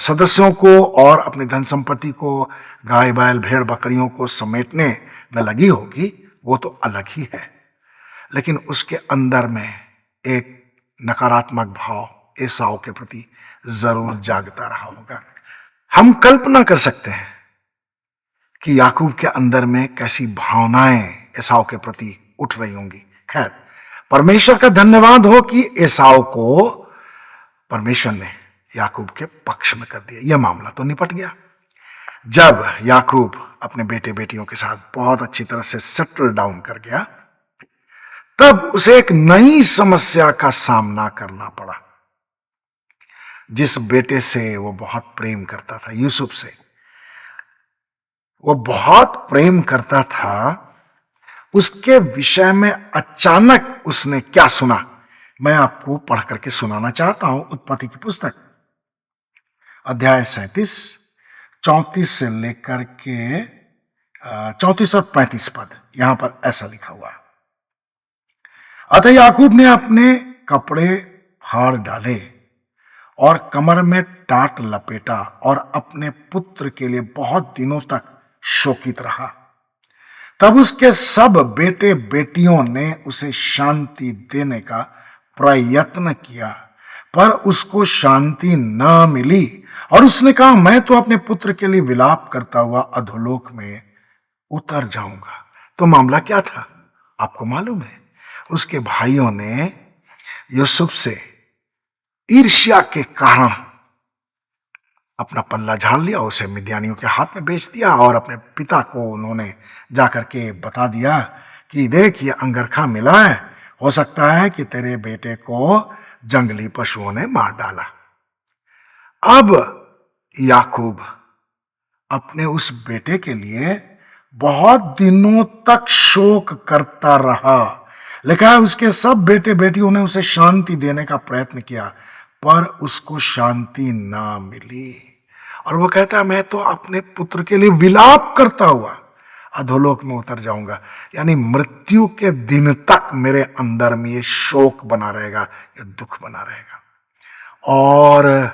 Speaker 1: सदस्यों को और अपनी धन संपत्ति को, गाय बैल भेड़ बकरियों को समेटने में लगी होगी, वो तो अलग ही है। लेकिन उसके अंदर में एक नकारात्मक भाव एसाव के प्रति जरूर जागता रहा होगा। हम कल्पना कर सकते हैं कि याकूब के अंदर में कैसी भावनाएं एसाव के प्रति उठ रही होंगी। खैर, परमेश्वर का धन्यवाद हो कि एसाव को परमेश्वर ने याकूब के पक्ष में कर दिया। यह मामला तो निपट गया। जब याकूब अपने बेटे बेटियों के साथ बहुत अच्छी तरह से सेटल डाउन कर गया, तब उसे एक नई समस्या का सामना करना पड़ा। जिस बेटे से वो बहुत प्रेम करता था, यूसुफ से वो बहुत प्रेम करता था, उसके विषय में अचानक उसने क्या सुना, मैं आपको पढ़ करके सुनाना चाहता हूं। उत्पत्ति की पुस्तक अध्याय 37, 34 से लेकर के 34 और 35 पद। यहां पर ऐसा लिखा हुआ है। अतः याकूब ने अपने कपड़े फाड़ डाले और कमर में टाट लपेटा और अपने पुत्र के लिए बहुत दिनों तक शोकित रहा। तब उसके सब बेटे बेटियों ने उसे शांति देने का प्रयत्न किया, पर उसको शांति न मिली और उसने कहा, मैं तो अपने पुत्र के लिए विलाप करता हुआ अधोलोक में उतर जाऊंगा। तो मामला क्या था आपको मालूम है? उसके भाइयों ने यूसुफ से ईर्ष्या के कारण अपना पल्ला झाड़ लिया, उसे मिद्यानियों के हाथ में बेच दिया और अपने पिता को उन्होंने जाकर के बता दिया कि देख, ये अंगरखा मिला है, हो सकता है कि तेरे बेटे को जंगली पशुओं ने मार डाला। अब याकूब अपने उस बेटे के लिए बहुत दिनों तक शोक करता रहा। लिखा है, उसके सब बेटे बेटियों ने उसे शांति देने का प्रयत्न किया, पर उसको शांति ना मिली। और वो कहता है, मैं तो अपने पुत्र के लिए विलाप करता हुआ अधोलोक में उतर जाऊंगा। यानी मृत्यु के दिन तक मेरे अंदर में ये शोक बना रहेगा, ये दुख बना रहेगा। और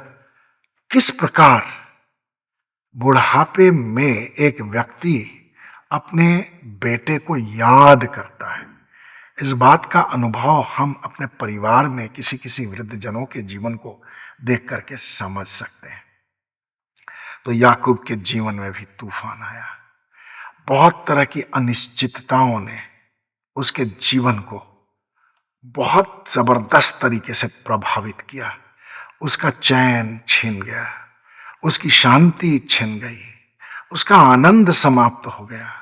Speaker 1: किस प्रकार बुढ़ापे में एक व्यक्ति अपने बेटे को याद करता है, इस बात का अनुभव हम अपने परिवार में किसी किसी वृद्ध जनों के जीवन को देख करके समझ सकते हैं। तो याकूब के जीवन में भी तूफान आया। बहुत तरह की अनिश्चितताओं ने उसके जीवन को बहुत जबरदस्त तरीके से प्रभावित किया। उसका चैन छिन गया, उसकी शांति छिन गई, उसका आनंद समाप्त हो गया।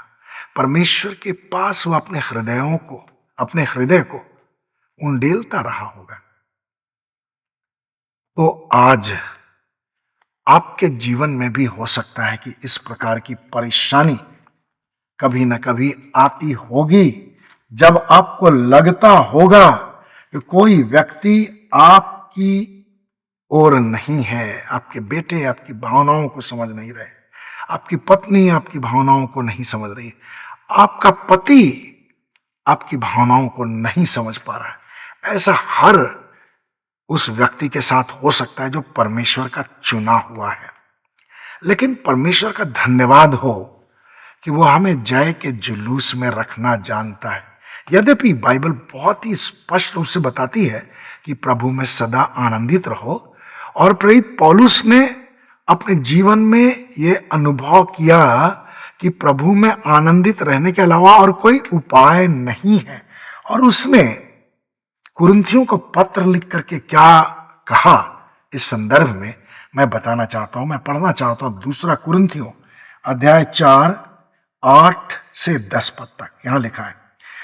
Speaker 1: परमेश्वर के पास वो अपने हृदय को उंडेलता रहा होगा। तो आज आपके जीवन में भी हो सकता है कि इस प्रकार की परेशानी कभी ना कभी आती होगी, जब आपको लगता होगा कि कोई व्यक्ति आपकी ओर नहीं है, आपके बेटे आपकी भावनाओं को समझ नहीं रहे, आपकी पत्नी आपकी भावनाओं को नहीं समझ रही, आपका पति आपकी भावनाओं को नहीं समझ पा रहा है। ऐसा हर उस व्यक्ति के साथ हो सकता है जो परमेश्वर का चुना हुआ है। लेकिन परमेश्वर का धन्यवाद हो कि वो हमें जय के जुलूस में रखना जानता है। यद्यपि बाइबल बहुत ही स्पष्ट रूप से बताती है कि प्रभु में सदा आनंदित रहो, और प्रेरित पौलुस ने अपने जीवन में ये अनुभव किया कि प्रभु में आनंदित रहने के अलावा और कोई उपाय नहीं है। और उसने कुरिन्थियों को पत्र लिख करके क्या कहा, इस संदर्भ में मैं बताना चाहता हूं, मैं पढ़ना चाहता हूं। दूसरा कुरिन्थियों अध्याय 4, 8 से 10 पद तक यहां लिखा है,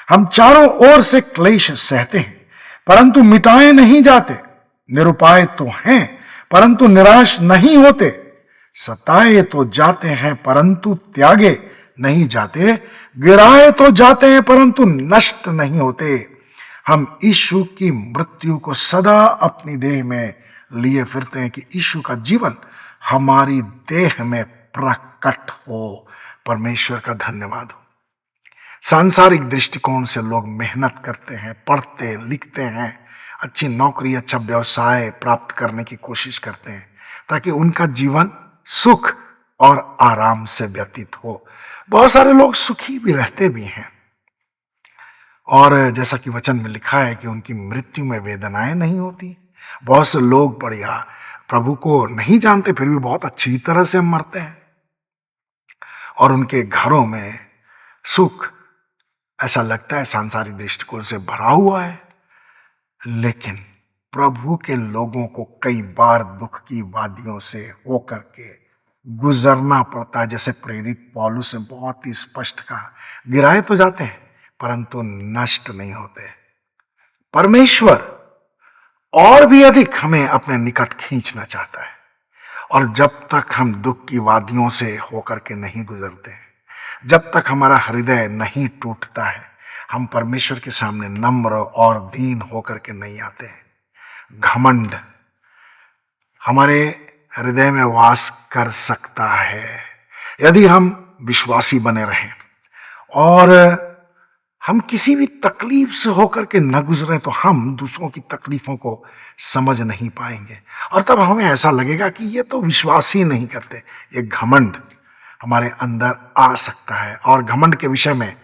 Speaker 1: हम चारों ओर से क्लेश सहते हैं परंतु मिटाए नहीं जाते, निरुपाय तो हैं परंतु निराश नहीं होते, सताए तो जाते हैं परंतु त्यागे नहीं जाते, गिराए तो जाते हैं परंतु नष्ट नहीं होते। हम यीशु की मृत्यु को सदा अपनी देह में लिए फिरते हैं कि यीशु का जीवन हमारी देह में प्रकट हो। परमेश्वर का धन्यवाद हो। सांसारिक दृष्टिकोण से लोग मेहनत करते हैं, पढ़ते लिखते हैं, अच्छी नौकरी, अच्छा व्यवसाय प्राप्त करने की कोशिश करते हैं ताकि उनका जीवन सुख और आराम से व्यतीत हो। बहुत सारे लोग सुखी भी रहते भी हैं, और जैसा कि वचन में लिखा है कि उनकी मृत्यु में वेदनाएं नहीं होती। बहुत से लोग बढ़िया प्रभु को नहीं जानते फिर भी बहुत अच्छी तरह से मरते हैं और उनके घरों में सुख ऐसा लगता है सांसारिक दृष्टिकोण से भरा हुआ है। लेकिन प्रभु के लोगों को कई बार दुख की वादियों से होकर के गुजरना पड़ता है। जैसे प्रेरित पौलुस ने बहुत ही स्पष्ट कहा, गिराए तो जाते हैं परंतु नष्ट नहीं होते। परमेश्वर और भी अधिक हमें अपने निकट खींचना चाहता है, और जब तक हम दुख की वादियों से होकर के नहीं गुजरते, जब तक हमारा हृदय नहीं टूटता है, हम परमेश्वर के सामने नम्र और दीन होकर के नहीं आते हैं। घमंड हमारे हृदय में वास कर सकता है यदि हम विश्वासी बने रहें और हम किसी भी तकलीफ से होकर के न गुजरें तो हम दूसरों की तकलीफों को समझ नहीं पाएंगे, और तब हमें ऐसा लगेगा कि ये तो विश्वास ही नहीं करते। ये घमंड हमारे अंदर आ सकता है। और घमंड के विषय में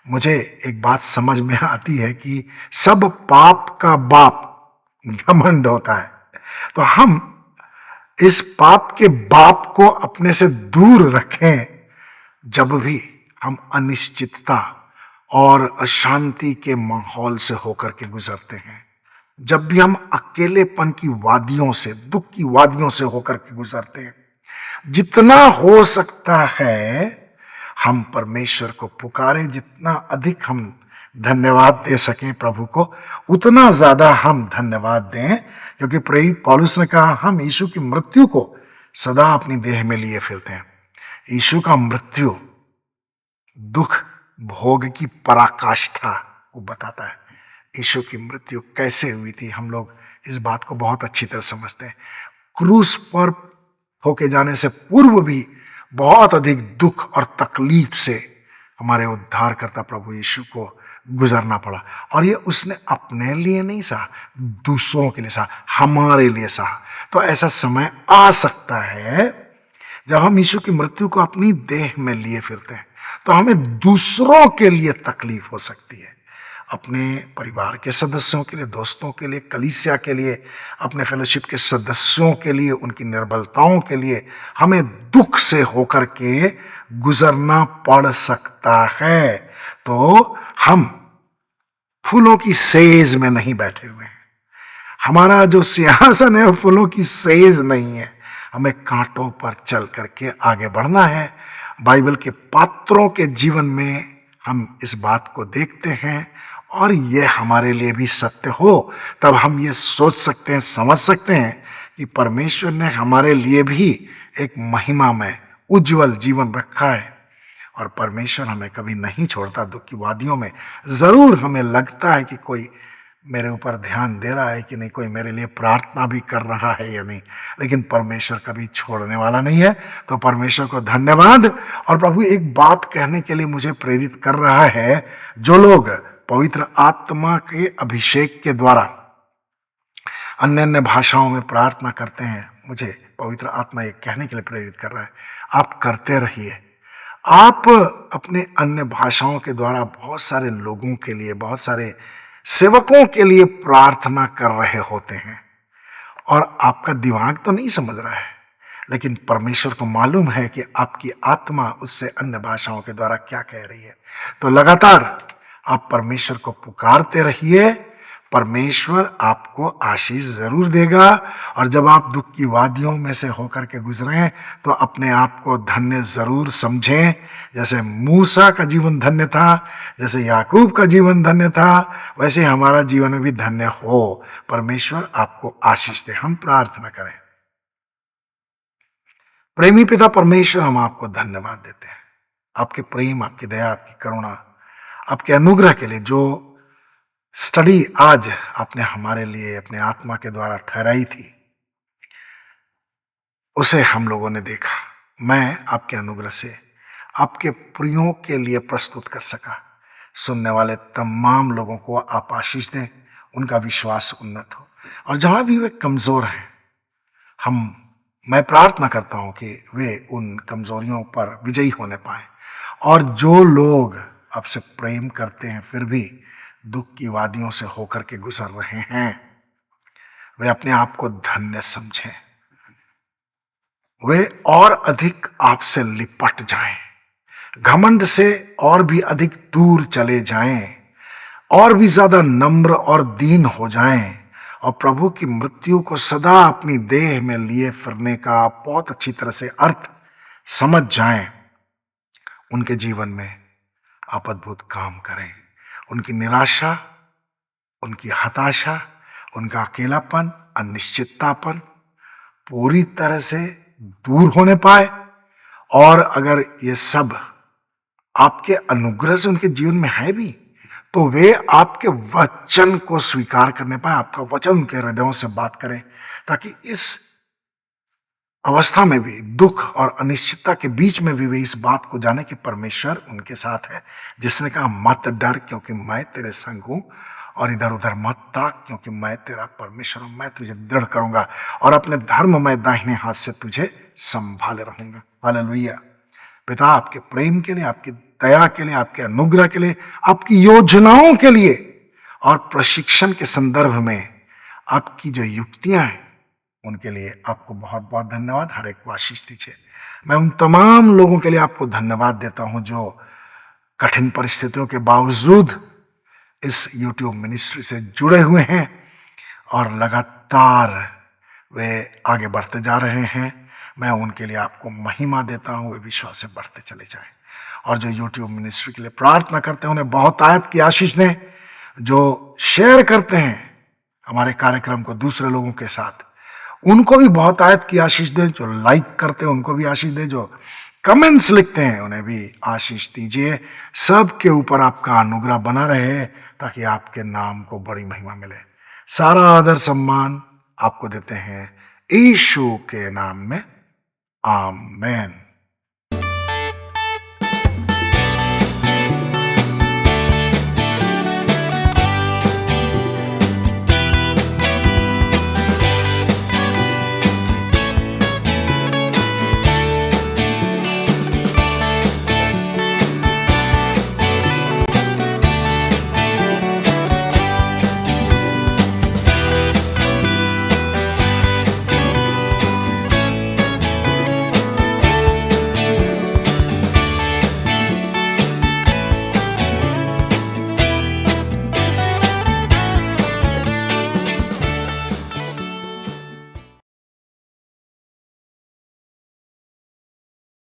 Speaker 1: मुझे एक बात समझ में आती है कि सब पाप का बाप घमंड होता है। तो हम इस पाप के बाप को अपने से दूर रखें जब भी हम अनिश्चितता और अशांति के माहौल से होकर के गुजरते हैं, जब भी हम अकेलेपन की वादियों से, दुख की वादियों से होकर के गुजरते हैं। जितना हो सकता है हम परमेश्वर को पुकारें, जितना अधिक हम धन्यवाद दे सकें प्रभु को, उतना ज्यादा हम धन्यवाद दें, क्योंकि प्रेरित पौलुस ने कहा हम यीशु की मृत्यु को सदा अपनी देह में लिए फिरते हैं। यीशु का मृत्यु दुख भोग की पराकाष्ठा को बताता है। यीशु की मृत्यु कैसे हुई थी हम लोग इस बात को बहुत अच्छी तरह समझते हैं। क्रूस पर होके जाने से पूर्व भी बहुत अधिक दुख और तकलीफ से हमारे उद्धारकर्ता प्रभु यीशु को गुजरना पड़ा, और ये उसने अपने लिए नहीं सहा, दूसरों के लिए सहा, हमारे लिए सहा। तो ऐसा समय आ सकता है जब हम यीशु की मृत्यु को अपनी देह में लिए फिरते हैं तो हमें दूसरों के लिए तकलीफ हो सकती है, अपने परिवार के सदस्यों के लिए, दोस्तों के लिए, कलीसिया के लिए, अपने फेलोशिप के सदस्यों के लिए, उनकी निर्बलताओं के लिए हमें दुख से होकर के गुजरना पड़ सकता है। तो हम फूलों की सेज में नहीं बैठे हुए हैं। हमारा जो सिंहासन है वो फूलों की सेज नहीं है। हमें कांटों पर चल करके आगे बढ़ना है। बाइबल के पात्रों के जीवन में हम इस बात को देखते हैं, और ये हमारे लिए भी सत्य हो तब हम ये सोच सकते हैं, समझ सकते हैं कि परमेश्वर ने हमारे लिए भी एक महिमा में उज्जवल जीवन रखा है, और परमेश्वर हमें कभी नहीं छोड़ता। दुख की वादियों में जरूर हमें लगता है कि कोई मेरे ऊपर ध्यान दे रहा है कि नहीं, कोई मेरे लिए प्रार्थना भी कर रहा है या नहीं, लेकिन परमेश्वर कभी छोड़ने वाला नहीं है। तो परमेश्वर को धन्यवाद। और प्रभु एक बात कहने के लिए मुझे प्रेरित कर रहा है। जो लोग पवित्र आत्मा के अभिषेक के द्वारा अन्य अन्य भाषाओं में प्रार्थना करते हैं, मुझे पवित्र आत्मा ये कहने के लिए प्रेरित कर रहा है, आप करते रहिए। आप अपने अन्य भाषाओं के द्वारा बहुत सारे लोगों के लिए, बहुत सारे सेवकों के लिए प्रार्थना कर रहे होते हैं, और आपका दिमाग तो नहीं समझ रहा है, लेकिन परमेश्वर को मालूम है कि आपकी आत्मा उससे अन्य भाषाओं के द्वारा क्या कह रही है। तो लगातार आप परमेश्वर को पुकारते रहिए, परमेश्वर आपको आशीष जरूर देगा। और जब आप दुख की वादियों में से होकर के गुजरें तो अपने आप को धन्य जरूर समझें। जैसे मूसा का जीवन धन्य था, जैसे याकूब का जीवन धन्य था, वैसे हमारा जीवन भी धन्य हो। परमेश्वर आपको आशीष दे। हम प्रार्थना करें। प्रेमी पिता परमेश्वर, हम आपको धन्यवाद देते हैं आपके प्रेम, आपकी दया, आपकी करुणा, आपके अनुग्रह के लिए जो स्टडी आज आपने हमारे लिए अपने आत्मा के द्वारा ठहराई थी, उसे हम लोगों ने देखा। मैं आपके अनुग्रह से आपके प्रियों के लिए प्रस्तुत कर सका। सुनने वाले तमाम लोगों को आप आशीष दें, उनका विश्वास उन्नत हो, और जहां भी वे कमजोर हैं, मैं प्रार्थना करता हूं कि वे उन कमजोरियों पर विजयी होने पाए। और जो लोग आपसे प्रेम करते हैं फिर भी दुख की वादियों से होकर के गुजर रहे हैं, वे अपने आप को धन्य समझें, वे और अधिक आपसे लिपट जाएं, घमंड से और भी अधिक दूर चले जाएं, और भी ज्यादा नम्र और दीन हो जाएं, और प्रभु की मृत्यु को सदा अपनी देह में लिए फिरने का बहुत अच्छी तरह से अर्थ समझ जाएं। उनके जीवन में आप अद्भुत काम करें। उनकी निराशा, उनकी हताशा, उनका अकेलापन, अनिश्चिततापन पूरी तरह से दूर होने पाए, और अगर ये सब आपके अनुग्रह से उनके जीवन में है भी, तो वे आपके वचन को स्वीकार करने पाए, आपका वचन उनके हृदयों से बात करें, ताकि इस अवस्था में भी, दुख और अनिश्चितता के बीच में भी वे इस बात को जाने कि परमेश्वर उनके साथ है, जिसने कहा मत डर क्योंकि मैं तेरे संग हूं, और इधर उधर मत ताक क्योंकि मैं तेरा परमेश्वर हूं, मैं तुझे दृढ़ करूंगा और अपने धर्म में दाहिने हाथ से तुझे संभाले रहूंगा। हालेलुया। पिता, आपके प्रेम के लिए, आपकी दया के लिए, आपके अनुग्रह के लिए, आपकी योजनाओं के लिए और प्रशिक्षण के संदर्भ में आपकी जो युक्तियां हैं, उनके लिए आपको बहुत बहुत धन्यवाद। हर एक को आशीष दीजिए। मैं उन तमाम लोगों के लिए आपको धन्यवाद देता हूं जो कठिन परिस्थितियों के बावजूद इस YouTube मिनिस्ट्री से जुड़े हुए हैं और लगातार वे आगे बढ़ते जा रहे हैं। मैं उनके लिए आपको महिमा देता हूं, वे विश्वास से बढ़ते चले जाएं। और जो YouTube मिनिस्ट्री के लिए प्रार्थना करते हैं, उन्हें बहुत आयत की आशीष दें। जो शेयर करते हैं हमारे कार्यक्रम को दूसरे लोगों के साथ, उनको भी बहुत आयत की आशीष दें। जो लाइक करते हैं उनको भी आशीष दें, जो कमेंट्स लिखते हैं उन्हें भी आशीष दीजिए। सबके ऊपर आपका अनुग्रह बना रहे, ताकि आपके नाम को बड़ी महिमा मिले। सारा आदर सम्मान आपको देते हैं यीशु के नाम में, आमेन।